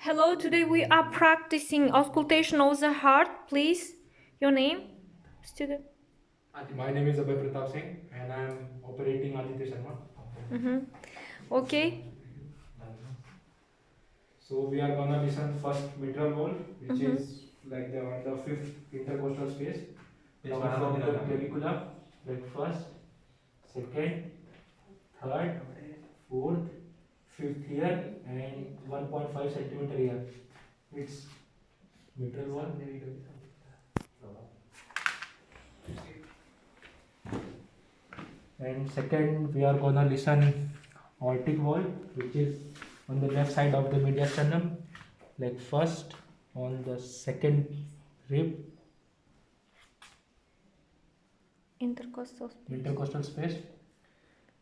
Hello, today we are practicing auscultation of the heart. Please, your name, student. My name is Abhay Pratap Singh and I am operating Auscultation. Okay. So we are gonna listen first mitral valve, which is like the fifth intercostal space. Down from the clavicula, like first, second, third, fourth, fifth here, and 1.5 centimeter here. It's mitral valve. And second, we are gonna listen aortic valve, which is on the left side of the mediastinum, like first on the second rib, intercostal space.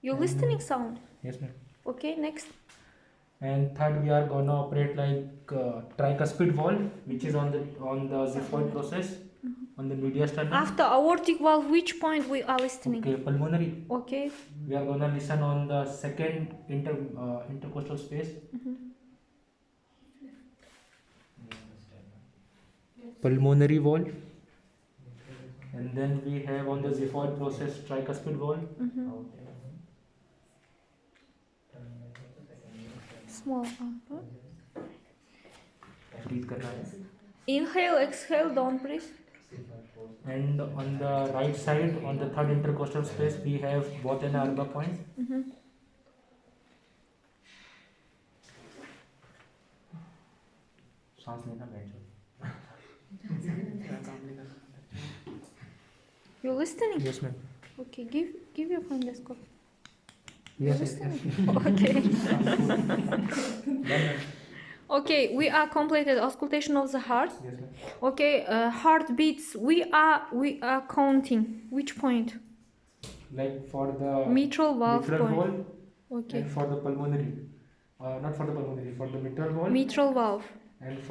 Your listening sound. Yes, ma'am. Okay, next. And third, we are gonna operate like tricuspid valve, which is on the xiphoid process on the mediastinum. After aortic valve, which point we are listening? Okay, pulmonary. Okay. We are gonna listen on the second intercostal space. Pulmonary valve. And then we have on the xiphoid process tricuspid valve. Small. Breathe karna hai. Inhale, exhale, don't breathe. And on the right side, on the third intercostal space, we have both an arba point. सांस लेना बैठ जाओ. You're listening? Yes, ma'am. Okay, give your fundoscope. Yes. Okay. Okay, we are completed auscultation of the heart. Yes, ma'am. Okay, heartbeats. We are counting. Which point? Like for the Mitral valve mitral point. valve Okay. and for the pulmonary, not for the pulmonary, for the mitral valve Mitral valve. and for